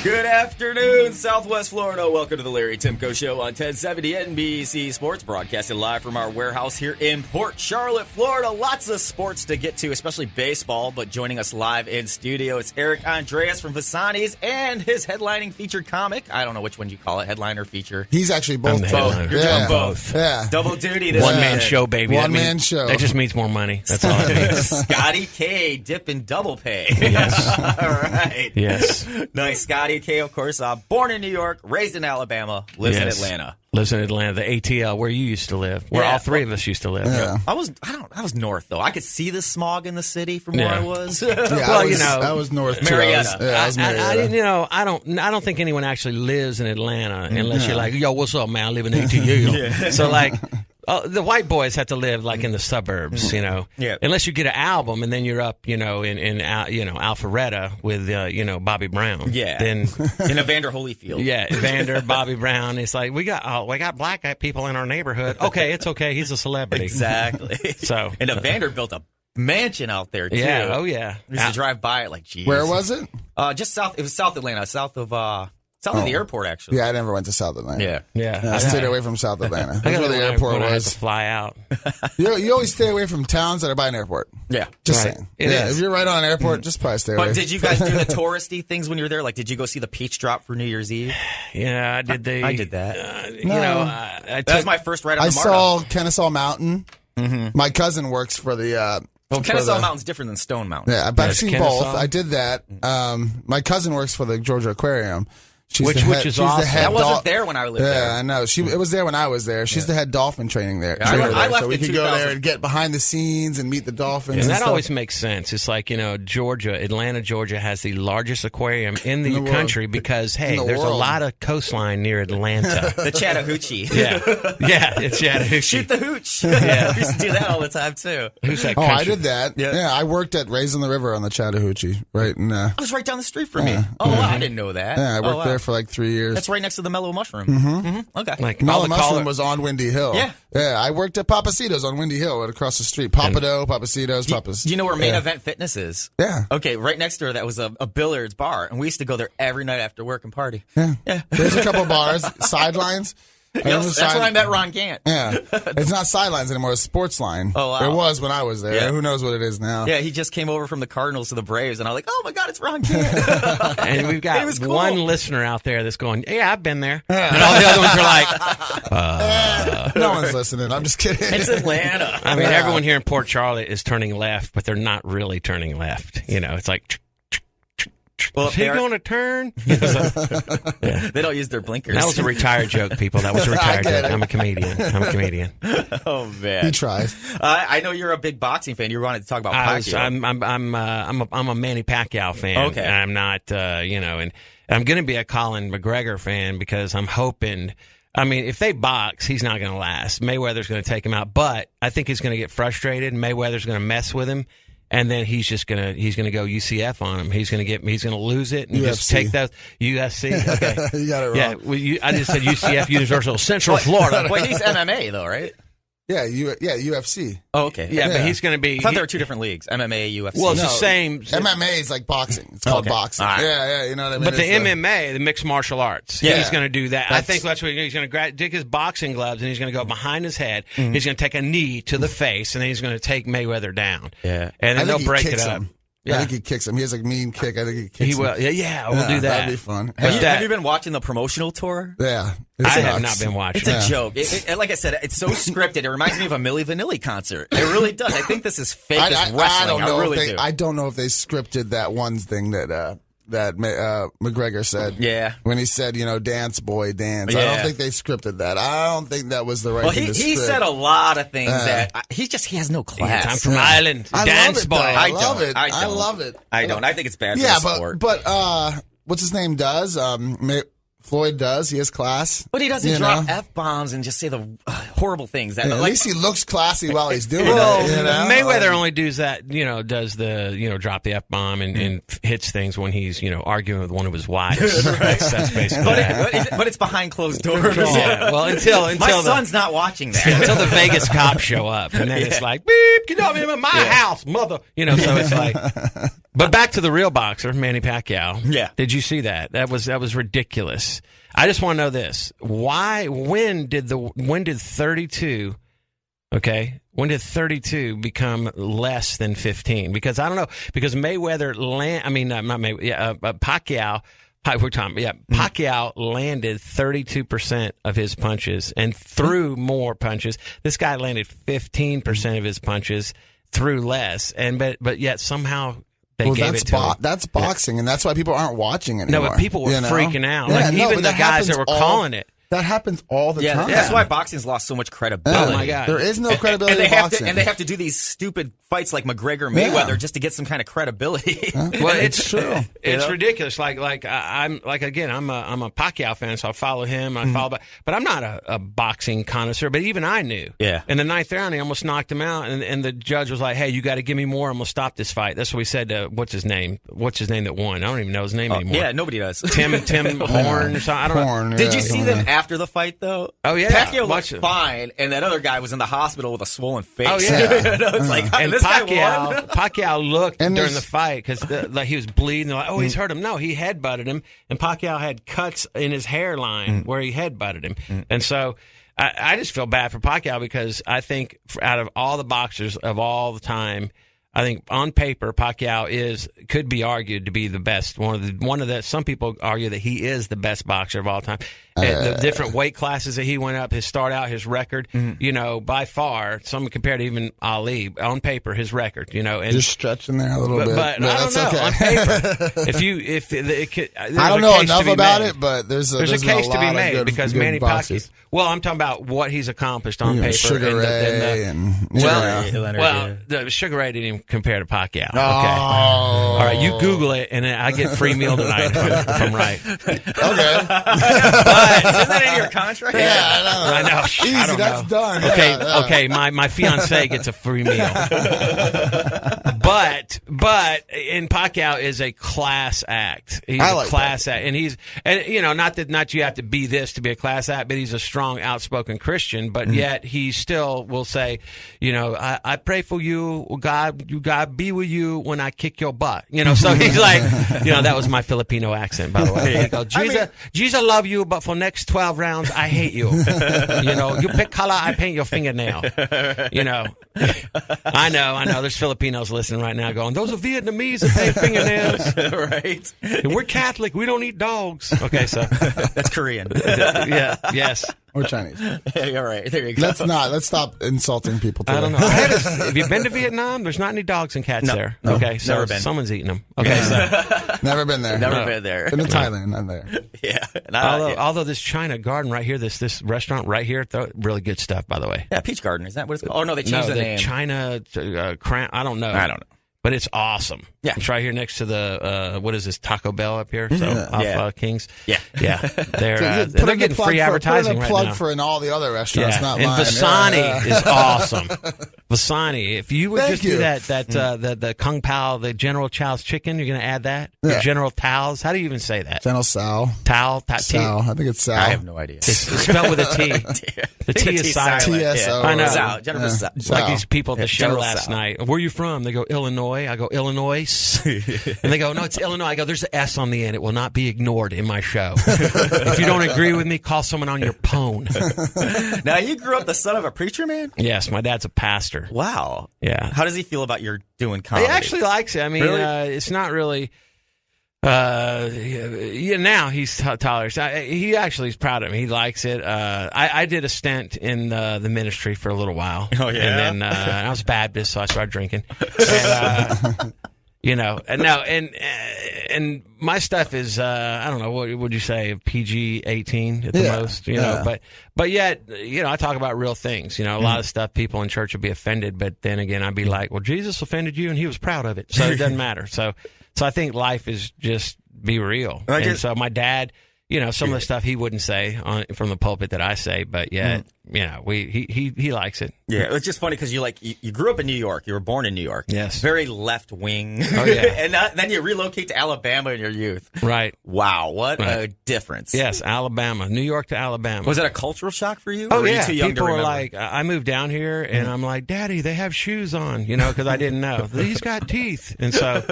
Good afternoon, Southwest Florida. Welcome to the Larry Timko Show on 1070 NBC Sports, broadcasting live from our warehouse here in Port Charlotte, Florida. Lots of sports to get to, especially baseball, but joining us live in studio, it's Eric Andreas from Vasani's and his headlining featured comic. I don't know which one you call it, headline or feature. He's actually both. You're doing both. Yeah. Double duty this One-man show, baby. One-man show. That just means more money. That's all it means. Scotty K, dip and double pay. Yes. All right. Yes. Nice. Scotty K, of course, born in New York, raised in Alabama, lives in Atlanta. Lives in Atlanta, the ATL, where you used to live, where all three of us used to live. Yeah. I was north though. I could see the smog in the city from where I was. I was north. Marietta. I was Marietta. I don't think anyone actually lives in Atlanta unless you're like, yo, what's up, man? I live in ATL. So like. The white boys have to live like in the suburbs, Yeah. Unless you get an album and then you're up, in Alpharetta with, Bobby Brown. Yeah. Then in Evander Holyfield. Yeah, Evander, Bobby Brown. It's like we got black people in our neighborhood. Okay, it's okay. He's a celebrity. Exactly. So and Evander built a mansion out there too. Yeah. Oh yeah. We used to drive by it like, geez. Where was it? Just south. It was South Atlanta, south of the airport actually. Yeah, I never went to South Atlanta. Yeah. I stayed away from South Atlanta. That's where the airport when I had was. to fly out. You always stay away from towns that are by an airport. Yeah. Just Right. saying. It is. If you're right on an airport, just probably stay away. But did you guys do the touristy things when you were there? Like, did you go see the peach drop for New Year's Eve? Yeah, I did. I did that. I That was my first ride on I the MARTA. saw Kennesaw Mountain. My cousin works for the... Kennesaw Mountain's different than Stone Mountain. Yeah, I've seen both. Kennesaw. I did that. My cousin works for the Georgia Aquarium. Which is awesome. That wasn't there when I lived there. Yeah, I know. It was there when I was there. She's the head dolphin trainer there. I left so we in could go 2000. there and get behind the scenes and meet the dolphins. And that stuff. always makes sense. It's like, Atlanta, Georgia has the largest aquarium in the world. country because, hey, the there's a world. lot of coastline near Atlanta. The Chattahoochee. Yeah, it's Chattahoochee. Shoot the hooch. Yeah. We used to do that all the time, too. Who's that Oh, country? I did that. Yeah. I worked at Raising the River on the Chattahoochee, right? And, That was right down the street from me. Oh, wow, I didn't know that. I worked wow. there for like 3 years. That's right next to the Mellow Mushroom. Mm-hmm. Okay. Like all Mellow the Mushroom color. was on Windy Hill. Yeah. I worked at Papacitos on Windy Hill, right across the street. Papacitos, Do you know where Main Event Fitness is? Yeah. Okay, right next door that was a billiards bar, and we used to go there every night after work and party. Yeah. There's a couple bars, sidelines. Yes, that's when I met Ron Gant. Yeah. It's not sidelines anymore, it's sports line. Oh, wow. It was when I was there. Yeah. Who knows what it is now? Yeah, he just came over from the Cardinals to the Braves, and I was like, oh my God, it's Ron Gant. And we've got It was cool. one listener out there that's going, yeah, I've been there. And all the other ones are like, No one's listening. I'm just kidding. It's Atlanta. I mean, everyone here in Port Charlotte is turning left, but they're not really turning left. It's like, Well, is he going to turn? they don't use their blinkers. That was a retired joke, people. That was a retired get joke. it. I'm a comedian. Oh man, He tries. I know you're a big boxing fan. You wanted to talk about Pacquiao. I'm a Manny Pacquiao fan. Okay. And I'm not, and I'm going to be a Colin McGregor fan because I'm hoping. I mean, if they box, he's not going to last. Mayweather's going to take him out, but I think he's going to get frustrated. Mayweather's going to mess with him. And then he's gonna go UCF on him. He's gonna lose it and just take that UFC. Okay, You got it wrong. yeah. Well, I just said UCF, Universal Central Florida. Wait, he's MMA though, right? Yeah, UFC. Oh, okay. Yeah, but he's gonna be. I thought there were two different leagues: MMA, UFC. Well, it's No, the same. MMA is like boxing. It's called Okay. boxing. All right. Yeah, you know what I mean? But the It's MMA, the mixed martial arts, Yeah. he's going to do that. I think that's what he's going to dig his boxing gloves and he's going to go behind his head. He's going to take a knee to the face and then he's going to take Mayweather down. Yeah. And I then think they'll he break kicks it up. him. Yeah. I think he kicks him. He has a mean kick. I think he kicks He him. will. Yeah, we'll do that. That'd be fun. Have you been watching the promotional tour? Yeah. I It's have nuts. not been watching. It's a joke. Like I said, it's so scripted. It reminds me of a Milli Vanilli concert. It really does. I think this is fake as wrestling. I don't know really if they. do. I don't know if they scripted that one thing that McGregor said. Yeah. When he said, dance boy, dance. I Yeah. don't think they scripted that. I don't think that was the right Well, thing to he script. said a lot of things that he has no class. I'm from Ireland. I Dance love it, boy. though. I don't. love it. I I don't. love it. I don't. I think it's bad Yeah, for the sport. but what's his name does? Floyd does. He has class. But he doesn't You drop know? F-bombs and just say the horrible things. That, At like, least he looks classy while he's doing Well, it. You know? Mayweather only does that, does the, drop the F-bomb and hits things when he's, arguing with one of his wives. That's basically but it's behind closed doors. Yeah, well, until My the, son's not watching that. until the Vegas cops show up, and then it's like, beep, get off my house, mother. So it's like, But back to the real boxer, Manny Pacquiao. Yeah. Did you see that? That was ridiculous. I just want to know this. When did 32, okay? When did 32 become less than 15? Because I don't know. Because Pacquiao landed 32% of his punches and threw more punches. This guy landed 15% of his punches, threw less, but yet somehow they gave it to him. That's boxing, and that's why people aren't watching anymore. No, but people were freaking out. Yeah, even the guys that were calling it. That happens all the time. That's why boxing's lost so much credibility. Oh my God. There is no credibility in boxing. And they have to do these stupid fights like McGregor-Mayweather just to get some kind of credibility. Well, it's true. It's ridiculous. I'm a Pacquiao fan, so I follow him. But I'm not a boxing connoisseur. But even I knew. Yeah. In the 9th round, he almost knocked him out, and the judge was like, "Hey, you got to give me more. I'm gonna stop this fight." That's what we said to what's his name that won. I don't even know his name anymore. Yeah, nobody does. Tim Horn. Or something. I don't know. Did you see them after the fight though? Oh yeah. Pacquiao looked fine, and that other guy was in the hospital with a swollen face. Oh yeah. It's like, and this guy won? Pacquiao looked during the fight because like he was bleeding. They're like, oh, he's hurt him. No, he headbutted him, and Pacquiao had cuts in his hairline where he headbutted him. And so I just feel bad for Pacquiao because I think out of all the boxers of all the time, I think on paper Pacquiao could be argued to be the best. One of the some people argue that he is the best boxer of all time. The different weight classes that he went up, his start out, his record, by far, some compared to even Ali on paper, his record, and just stretching there a little bit. But I don't know. Okay. On paper, I don't know enough about it, but there's a case to be lot made of because good Manny boxers. Pacquiao. Well, I'm talking about what he's accomplished on paper. Sugar Ray the Sugar Ray didn't even compare to Pacquiao. Oh. Okay. All right, you Google it, and I get free meal tonight if I'm right. Okay. Isn't that in your contract? Yeah, I know. Easy, I don't that's know. done. Okay. My fiance gets a free meal. But in Pacquiao is a class act. He's a class act, and not you have to be this to be a class act, but he's a strong, outspoken Christian. But yet he still will say, I pray for you, God be with you when I kick your butt. So he's like, that was my Filipino accent, by the way. He goes, Jesus love you, but for next 12 rounds, I hate you. You pick color, I paint your fingernail. I know. There's Filipinos listening right now going, those are Vietnamese that paint fingernails. Right. And we're Catholic. We don't eat dogs. Okay, so. That's Korean. Yeah, yes. Or Chinese. Yeah, all right. There you go. Let's stop insulting people today. I don't know. Have you been to Vietnam? There's not any dogs and cats there. No, okay, so never been. Someone's eating them. Okay, so. Never been there. Never been there. Been to Thailand, not there. Yeah. Although this China Garden right here, this restaurant right here, really good stuff, by the way. Yeah, Peach Garden. Is that what it's called? Oh, no, they changed the name. China Crown. I don't know. But it's awesome. Yeah. It's right here next to the, what is this, Taco Bell up here? So off Kings. Yeah. Yeah. They're getting free advertising right now. Plug for in all the other restaurants, not and mine. Vasani is awesome. Vasani. If you would do the Kung Pao, the General Chow's chicken, you're going to add that? Yeah. General Tao's. How do you even say that? General Sal. Tao. Sal. I think it's Sal. I have no idea. It's spelled with a T. The T is silent. TSO. I know. Sal. Jennifer Sal. Like these people at the show General last Sal. night. Where are you from? They go, Illinois. I go, Illinois. And they go, no, it's Illinois. I go, there's an S on the end. It will not be ignored in my show. If you don't agree with me, call someone on your phone. Now, you grew up the son of a preacher, man? Yes, my dad's a pastor. Wow. Yeah. How does he feel about your doing comedy? He actually likes it. I mean, Really? It's not really... now he's tolerant. He actually is proud of me. He likes it. I did a stint in the ministry for a little while. Oh, yeah? And then I was Baptist, so I started drinking. And my stuff is I don't know, what would you say, PG-18 at the most, but yet, I talk about real things. A lot of stuff people in church would be offended, but then again I'd be like, well, Jesus offended you and he was proud of it, so it doesn't matter. So I think life is just be real. So my dad, some of the stuff he wouldn't say from the pulpit that I say, but yet he likes it. Yeah, it's just funny because you grew up in New York. You were born in New York. Yes. Very left wing. Oh, yeah. And then you relocate to Alabama in your youth. Right. Wow, what a difference. Yes, Alabama. New York to Alabama. Was that a cultural shock for you? Oh, or were yeah. you too young People to were remember? like, I moved down here, and I'm like, Daddy, they have shoes on, because I didn't know. He's got teeth. And so,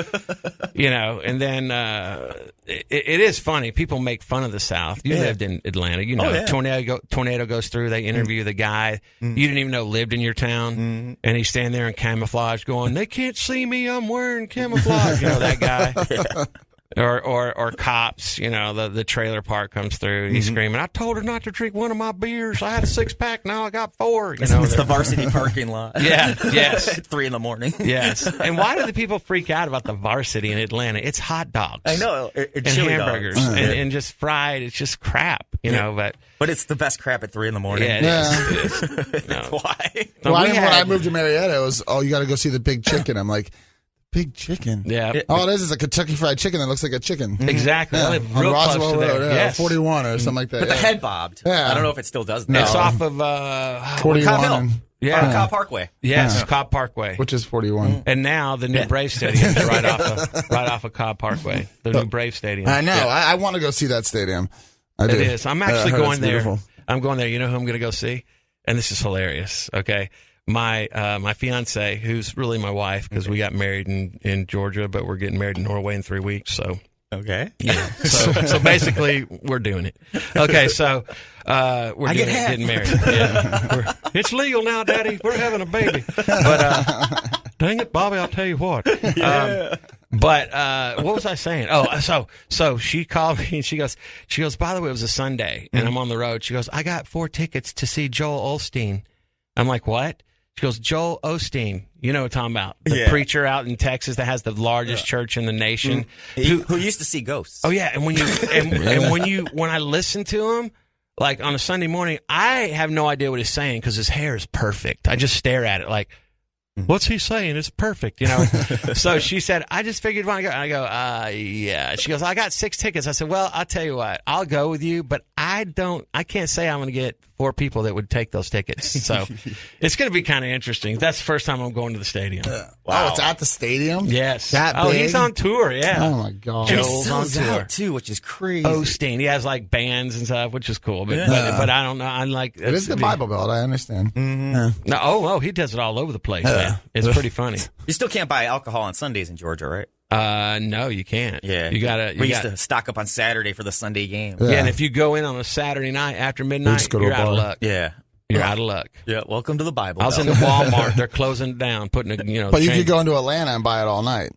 and then it is funny. People make fun of the South. You lived in Atlanta. Tornado goes through. They interview the guy you didn't even know lived in your town, and he's standing there in camouflage going, they can't see me. I'm wearing camouflage. That guy. Or cops, the trailer park comes through and he's screaming, I told her not to drink one of my beers. I had a 6-pack, now I got 4. It's the varsity parking lot. Yeah, yes. At 3 a.m. Yes. And why do the people freak out about the varsity in Atlanta? It's hot dogs. I know. And hamburgers and just fried. It's just crap, But it's the best crap at 3 a.m. Yeah, it is. No. Why? When I moved to Marietta, it was, you got to go see the Big Chicken. I'm like, Big Chicken? Yeah. All it is a Kentucky Fried Chicken that looks like a chicken. Exactly. Yeah. I live On real Roswell close to Road, there. Yes. 41 or something like that. But the head bobbed. Yeah. I don't know if it still does that. No. It's off of 41. Cobb Parkway. Yes, Cobb Parkway. Which is 41. And now the new Brave Stadium is right off of Cobb Parkway. The new Brave Stadium. I know. Yeah. I want to go see that stadium. I do. It is. I'm actually going there. Beautiful. I'm going there. You know who I'm going to go see? And this is hilarious. Okay. My fiance, who's really my wife, because we got married in Georgia, but we're getting married in Norway in 3 weeks. So okay, yeah. So basically, we're doing it. Okay, so we're getting married. Yeah, it's legal now, Daddy. We're having a baby. But dang it, Bobby, I'll tell you what. Yeah. But what was I saying? Oh, so she called me and she goes, by the way, it was a Sunday and I'm on the road. She goes, I got 4 tickets to see Joel Osteen. I'm like, what? She goes, Joel Osteen. You know what I'm talking about. The preacher out in Texas that has the largest church in the nation. Who used to see ghosts. Oh, yeah. And when I listen to him, like on a Sunday morning, I have no idea what he's saying because his hair is perfect. I just stare at it like, what's he saying? It's perfect, So she said, I just figured when I go. I go, yeah. She goes, I got 6 tickets. I said, well, I'll tell you what. I'll go with you, but I can't say I'm going to get 4 people that would take those tickets. So it's going to be kind of interesting. That's the first time I'm going to the stadium. Wow. Oh, it's at the stadium? Yes. That big? Oh, he's on tour, yeah. Oh, my God. Joel's on tour. Out too, which is crazy. Osteen. He has like bands and stuff, which is cool. But I don't know. I'm like, it is the Bible Belt. I understand. Mm-hmm. No, he does it all over the place, man. It's pretty funny. You still can't buy alcohol on Sundays in Georgia, right? No, you can't. Yeah. We used to stock up on Saturday for the Sunday game. Yeah, and if you go in on a Saturday night after midnight, you're out of luck. Yeah. You're out of luck. Yeah, welcome to the Bible. I was in the Walmart. They're closing it down, putting a, But you could go into Atlanta and buy it all night.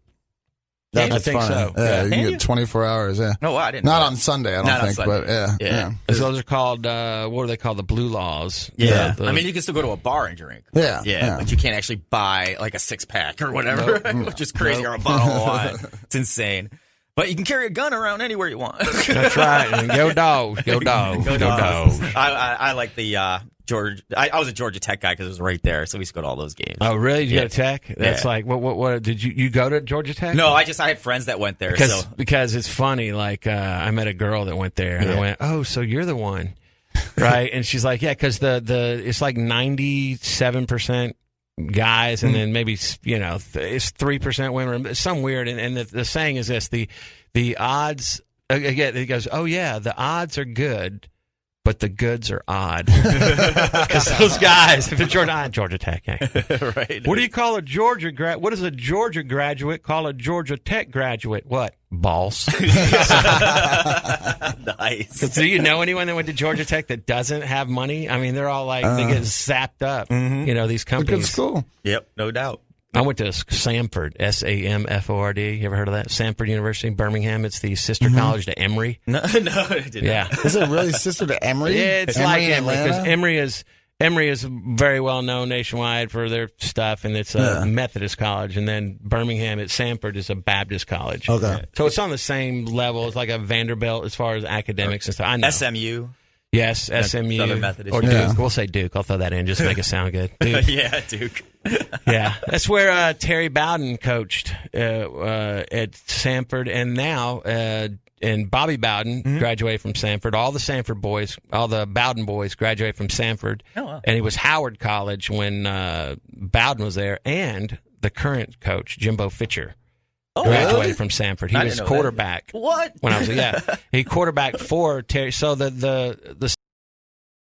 I think so. Yeah, you can get 24 hours, yeah. No, I didn't. Not on Sunday, I don't think, but yeah. Those are called, what are they called? The Blue Laws. Yeah. I mean, you can still go to a bar and drink. Yeah. But you can't actually buy like a 6-pack or whatever, which is crazy, or a bottle of wine. It's insane. But you can carry a gun around anywhere you want. That's right. And go dogs. Go dogs. Go dogs. I like the Georgia. I was a Georgia Tech guy because it was right there, so we used to go to all those games. Oh, really? Did you go to Tech? That's like what? Did you go to Georgia Tech? No, I had friends that went there. Because it's funny. Like I met a girl that went there, and I went, "Oh, so you're the one, right?" And she's like, "Yeah," because the it's like 97% guys, and then maybe it's 3% women, some weird. And the saying is this: the odds. Again, he goes, "Oh yeah, the odds are good." But the goods are odd. Because those guys, if it's Georgia Tech, right? What do you call a Georgia what does a Georgia graduate call a Georgia Tech graduate? What? Boss. Nice. Do you know anyone that went to Georgia Tech that doesn't have money? I mean, they're all like, they get zapped up, these companies. It's cool. Yep, no doubt. I went to Samford, Samford. You ever heard of that? Samford University, Birmingham. It's the sister college to Emory. No, I didn't. Yeah. Is it really sister to Emory? Yeah, it's like Emory, because Emory is very well known nationwide for their stuff, and it's a Methodist college. And then Birmingham at Samford is a Baptist college. Okay. So it's on the same level. It's like a Vanderbilt as far as academics and stuff. I know. SMU. Yes, SMU. Southern Methodist. Or Duke. We'll say Duke. I'll throw that in just to make it sound good. Duke. Yeah, Duke. Yeah. That's where Terry Bowden coached at Samford, and now and Bobby Bowden graduated from Samford. All the Samford boys, all the Bowden boys graduated from Samford. Oh, wow. And he was Howard College when Bowden was there, and the current coach, Jimbo Fisher, graduated really? from Samford. He I was didn't know quarterback. What? When I was he quarterbacked for Terry. So the